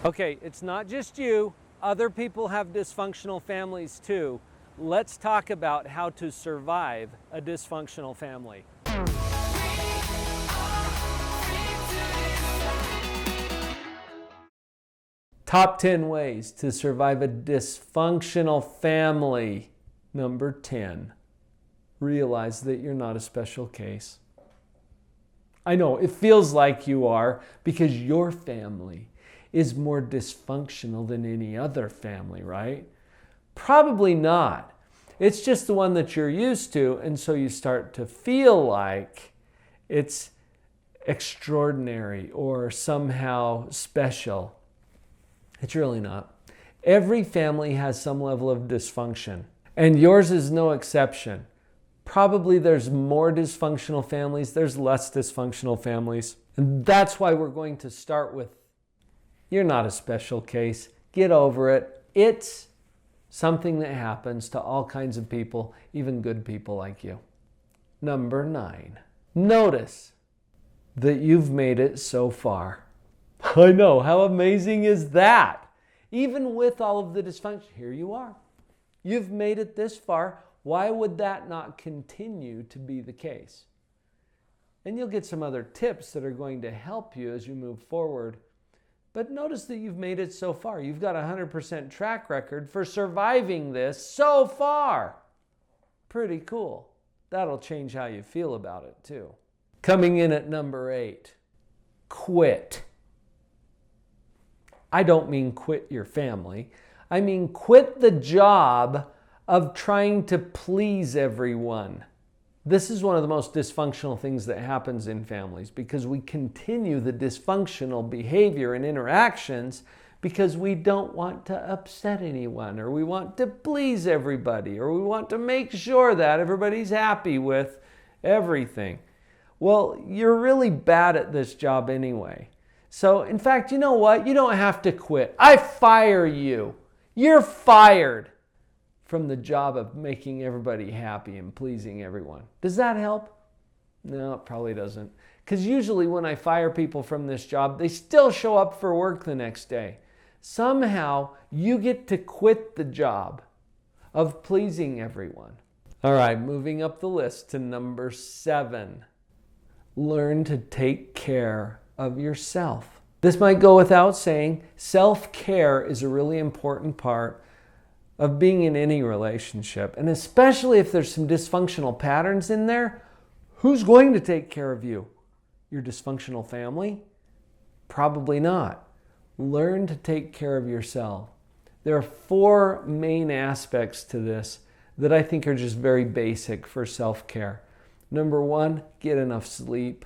Okay, it's not just you. Other people have dysfunctional families too. Let's talk about how to survive a dysfunctional family. Top 10 ways to survive a dysfunctional family. Number 10, realize that you're not a special case. I know, it feels like you are because your family is more dysfunctional than any other family, right? Probably not. It's just the one that you're used to, and so you start to feel like it's extraordinary or somehow special. It's really not. Every family has some level of dysfunction, and yours is no exception. Probably there's more dysfunctional families, there's less dysfunctional families. And that's why we're going to start with, you're not a special case. Get over it. It's something that happens to all kinds of people, even good people like you. Number 9, notice that you've made it so far. I know, how amazing is that? Even with all of the dysfunction, here you are. You've made it this far. Why would that not continue to be the case? And you'll get some other tips that are going to help you as you move forward. But notice that you've made it so far. You've got a 100% track record for surviving this so far. Pretty cool. That'll change how you feel about it too. Coming in at number 8, quit. I don't mean quit your family. I mean quit the job of trying to please everyone. This is one of the most dysfunctional things that happens in families because we continue the dysfunctional behavior and interactions because we don't want to upset anyone, or we want to please everybody, or we want to make sure that everybody's happy with everything. Well, you're really bad at this job anyway. So, in fact, you know what? You don't have to quit. I fire you. You're fired from the job of making everybody happy and pleasing everyone. Does that help? No, it probably doesn't. Because usually when I fire people from this job, they still show up for work the next day. Somehow, you get to quit the job of pleasing everyone. All right, moving up the list to number 7. Learn to take care of yourself. This might go without saying. Self-care is a really important part of being in any relationship. And especially if there's some dysfunctional patterns in there, who's going to take care of you? Your dysfunctional family? Probably not. Learn to take care of yourself. There are 4 main aspects to this that I think are just very basic for self-care. Number 1, get enough sleep.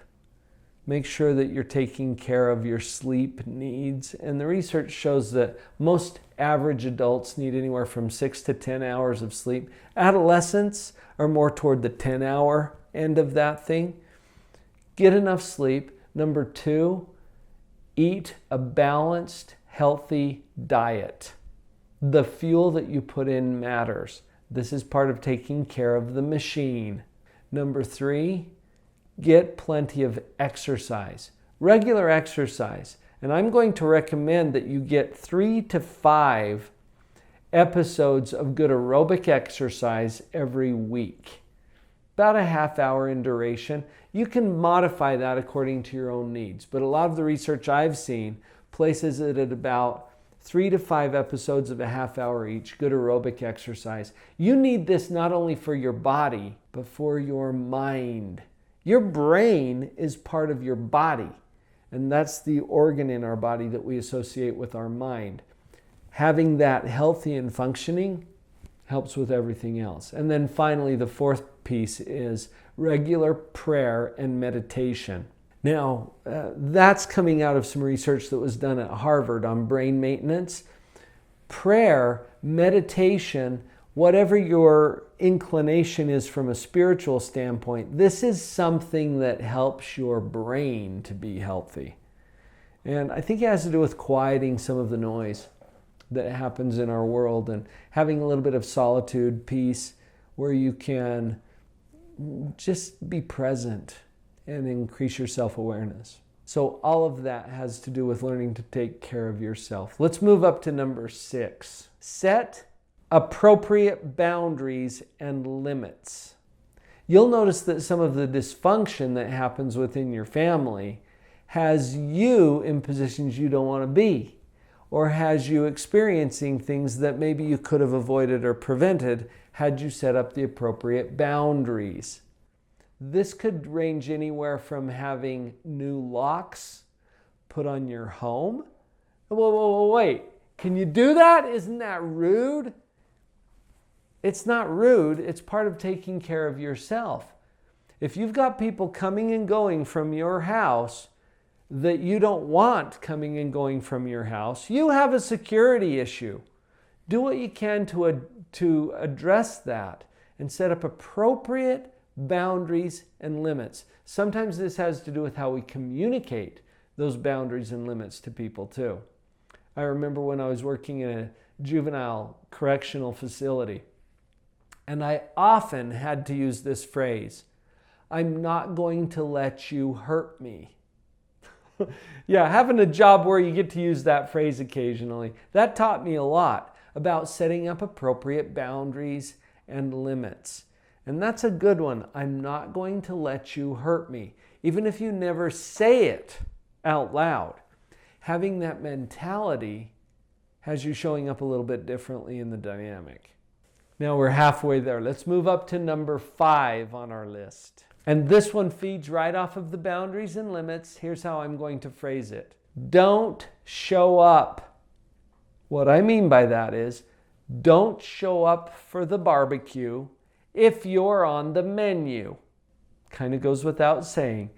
Make sure that you're taking care of your sleep needs. And the research shows that most average adults need anywhere from 6 to 10 hours of sleep. Adolescents are more toward the 10-hour end of that thing. Get enough sleep. Number 2, eat a balanced, healthy diet. The fuel that you put in matters. This is part of taking care of the machine. Number 3, get plenty of exercise, regular exercise. And I'm going to recommend that you get 3 to 5 episodes of good aerobic exercise every week. About a half hour in duration. You can modify that according to your own needs. But a lot of the research I've seen places it at about 3 to 5 episodes of a half hour each, good aerobic exercise. You need this not only for your body, but for your mind. Your brain is part of your body, and that's the organ in our body that we associate with our mind. Having that healthy and functioning helps with everything else. And then finally, the 4th piece is regular prayer and meditation. Now, that's coming out of some research that was done at Harvard on brain maintenance. Prayer, meditation, whatever your inclination is from a spiritual standpoint, this is something that helps your brain to be healthy. And I think it has to do with quieting some of the noise that happens in our world and having a little bit of solitude, peace, where you can just be present and increase your self-awareness. So all of that has to do with learning to take care of yourself. Let's move up to number 6. Set appropriate boundaries and limits. You'll notice that some of the dysfunction that happens within your family has you in positions you don't want to be, or has you experiencing things that maybe you could have avoided or prevented had you set up the appropriate boundaries. This could range anywhere from having new locks put on your home. Whoa, wait. Can you do that? Isn't that rude? It's not rude. It's part of taking care of yourself. If you've got people coming and going from your house that you don't want coming and going from your house, you have a security issue. Do what you can to address that and set up appropriate boundaries and limits. Sometimes this has to do with how we communicate those boundaries and limits to people too. I remember when I was working in a juvenile correctional facility, and I often had to use this phrase, "I'm not going to let you hurt me." Yeah, having a job where you get to use that phrase occasionally, that taught me a lot about setting up appropriate boundaries and limits. And that's a good one. I'm not going to let you hurt me. Even if you never say it out loud, having that mentality has you showing up a little bit differently in the dynamic. Now we're halfway there. Let's move up to number 5 on our list. And this one feeds right off of the boundaries and limits. Here's how I'm going to phrase it. Don't show up. What I mean by that is, don't show up for the barbecue if you're on the menu. Kind of goes without saying.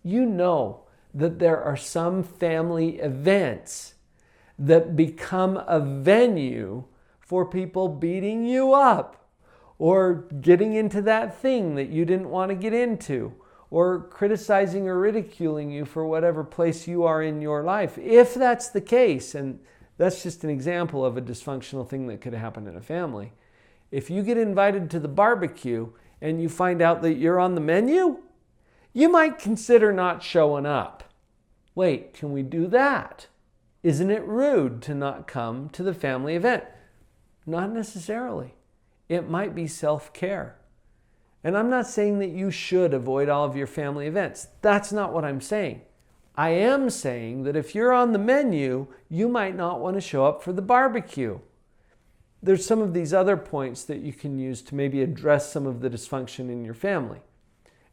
You know that there are some family events that become a venue for people beating you up, or getting into that thing that you didn't want to get into, or criticizing or ridiculing you for whatever place you are in your life. If that's the case, and that's just an example of a dysfunctional thing that could happen in a family. If you get invited to the barbecue and you find out that you're on the menu, you might consider not showing up. Wait, can we do that? Isn't it rude to not come to the family event? Not necessarily. It might be self-care. And I'm not saying that you should avoid all of your family events. That's not what I'm saying. I am saying that if you're on the menu, you might not want to show up for the barbecue. There's some of these other points that you can use to maybe address some of the dysfunction in your family.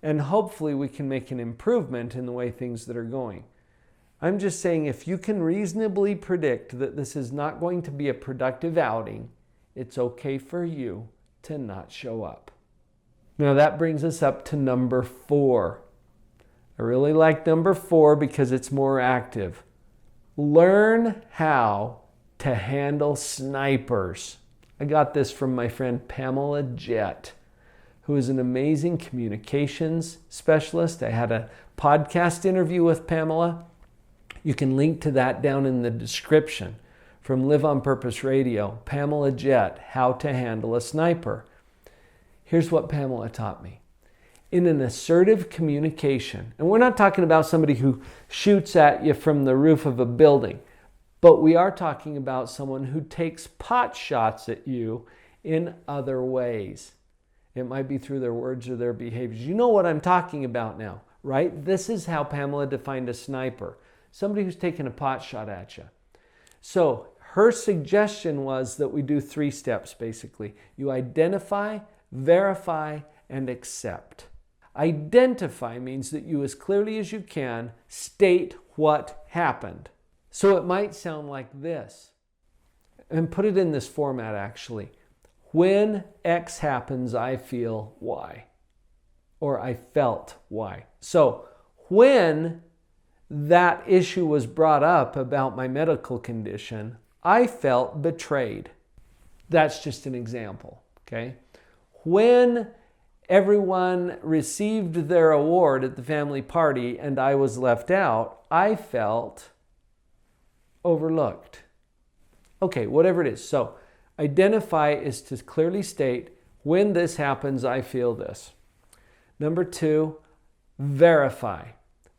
And hopefully we can make an improvement in the way things that are going. I'm just saying if you can reasonably predict that this is not going to be a productive outing, it's okay for you to not show up. Now that brings us up to number 4. I really like number 4 because it's more active. Learn how to handle snipers. I got this from my friend Pamela Jett, who is an amazing communications specialist. I had a podcast interview with Pamela. You can link to that down in the description. From Live on Purpose Radio, Pamela Jett, How to Handle a Sniper. Here's what Pamela taught me. In an assertive communication, and we're not talking about somebody who shoots at you from the roof of a building, but we are talking about someone who takes pot shots at you in other ways. It might be through their words or their behaviors. You know what I'm talking about now, right? This is how Pamela defined a sniper. Somebody who's taking a pot shot at you. So her suggestion was that we do 3 steps, basically. You identify, verify, and accept. Identify means that you, as clearly as you can, state what happened. So it might sound like this. And put it in this format, actually. When X happens, I feel Y. Or I felt Y. So when that issue was brought up about my medical condition, I felt betrayed. That's just an example, okay? When everyone received their award at the family party and I was left out, I felt overlooked. Okay, whatever it is. So identify is to clearly state, when this happens, I feel this. Number 2, verify.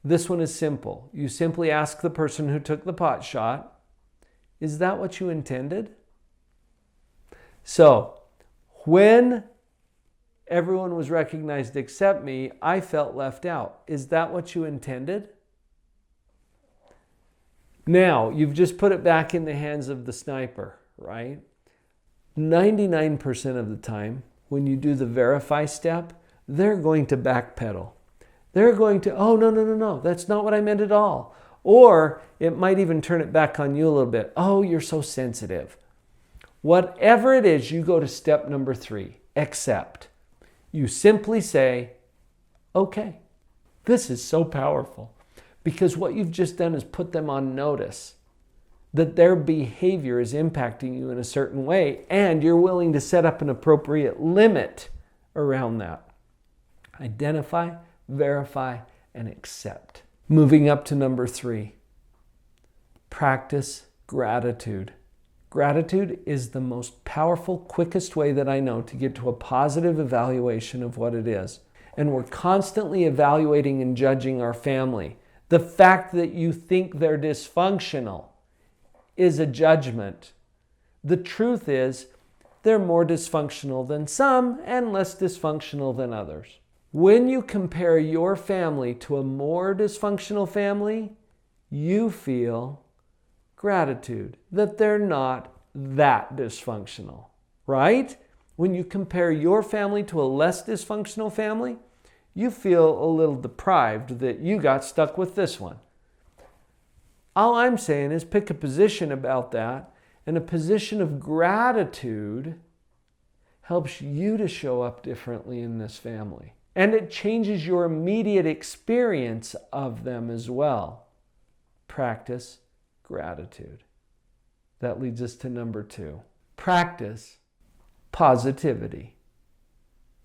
This one is simple. You simply ask the person who took the pot shot, is that what you intended? So, when everyone was recognized except me, I felt left out. Is that what you intended? Now, you've just put it back in the hands of the sniper, right? 99% of the time, when you do the verify step, they're going to backpedal. They're going to, oh, no, that's not what I meant at all. Or it might even turn it back on you a little bit. Oh, you're so sensitive. Whatever it is, you go to step number 3, accept. You simply say, okay. This is so powerful because what you've just done is put them on notice that their behavior is impacting you in a certain way, and you're willing to set up an appropriate limit around that. Identify, verify, and accept. Moving up to number 3, practice gratitude. Gratitude is the most powerful, quickest way that I know to get to a positive evaluation of what it is. And we're constantly evaluating and judging our family. The fact that you think they're dysfunctional is a judgment. The truth is, they're more dysfunctional than some and less dysfunctional than others. When you compare your family to a more dysfunctional family, you feel gratitude that they're not that dysfunctional, right? When you compare your family to a less dysfunctional family, you feel a little deprived that you got stuck with this one. All I'm saying is pick a position about that, and a position of gratitude helps you to show up differently in this family. And it changes your immediate experience of them as well. Practice gratitude. That leads us to number 2. Practice positivity.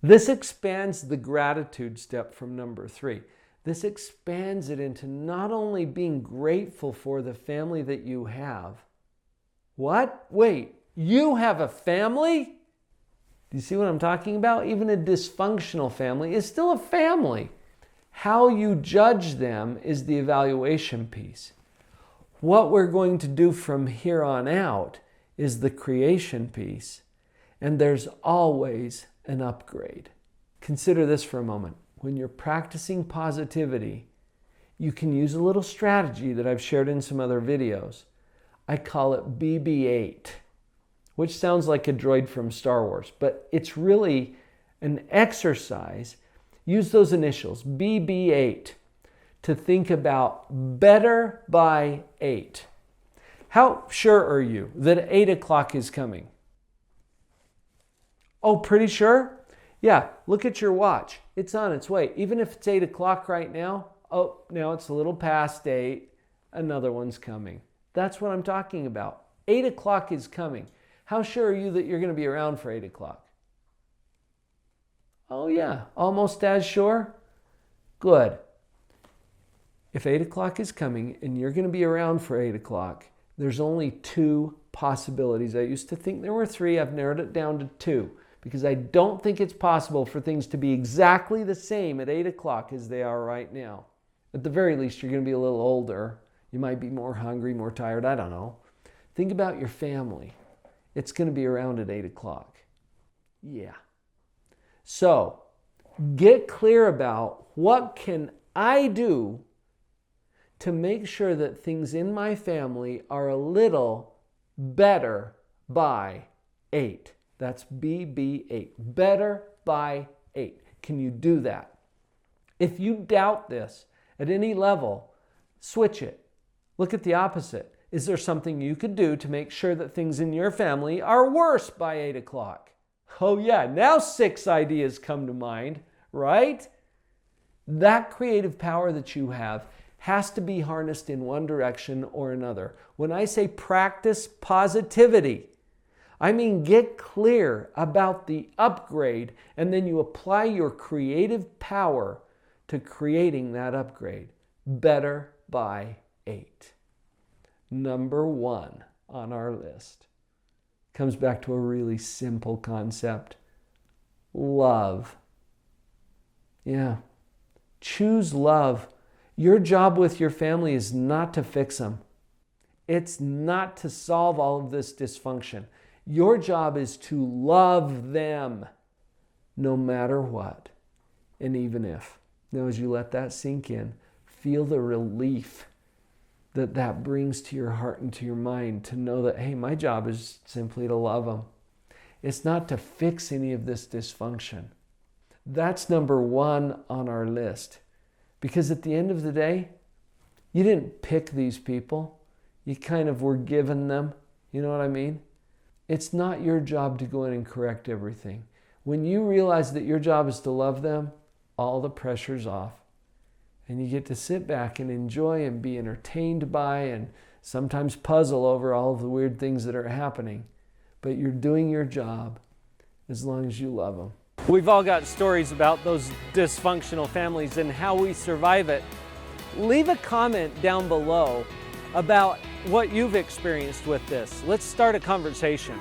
This expands the gratitude step from number 3. This expands it into not only being grateful for the family that you have. What? Wait, you have a family? Do you see what I'm talking about? Even a dysfunctional family is still a family. How you judge them is the evaluation piece. What we're going to do from here on out is the creation piece. And there's always an upgrade. Consider this for a moment. When you're practicing positivity, you can use a little strategy that I've shared in some other videos. I call it BB-8, which sounds like a droid from Star Wars, but it's really an exercise. Use those initials, BB-8, to think about better by 8. How sure are you that 8 o'clock is coming? Oh, pretty sure? Yeah, look at your watch. It's on its way. Even if it's 8 o'clock right now, oh, now it's a little past 8. Another one's coming. That's what I'm talking about. 8 o'clock is coming. How sure are you that you're going to be around for 8 o'clock? Oh yeah, almost as sure? Good. If 8 o'clock is coming and you're going to be around for 8 o'clock, there's only 2 possibilities. I used to think there were 3. I've narrowed it down to 2 because I don't think it's possible for things to be exactly the same at 8 o'clock as they are right now. At the very least, you're going to be a little older. You might be more hungry, more tired. I don't know. Think about your family. It's going to be around at 8 o'clock. Yeah. So, get clear about what can I do to make sure that things in my family are a little better by 8. That's BB-8. Better by 8. Can you do that? If you doubt this at any level, switch it. Look at the opposite. Is there something you could do to make sure that things in your family are worse by 8 o'clock? Oh yeah, now 6 ideas come to mind, right? That creative power that you have has to be harnessed in one direction or another. When I say practice positivity, I mean get clear about the upgrade and then you apply your creative power to creating that upgrade. Better by 8. Number 1 on our list comes back to a really simple concept. Love. Yeah. Choose love. Your job with your family is not to fix them. It's not to solve all of this dysfunction. Your job is to love them no matter what, and even if. Now, as you let that sink in, feel the relief that that brings to your heart and to your mind to know that, hey, my job is simply to love them. It's not to fix any of this dysfunction. That's number one on our list. Because at the end of the day, you didn't pick these people. You kind of were given them. You know what I mean? It's not your job to go in and correct everything. When you realize that your job is to love them, all the pressure's off. And you get to sit back and enjoy and be entertained by and sometimes puzzle over all of the weird things that are happening. But you're doing your job as long as you love them. We've all got stories about those dysfunctional families and how we survive it. Leave a comment down below about what you've experienced with this. Let's start a conversation.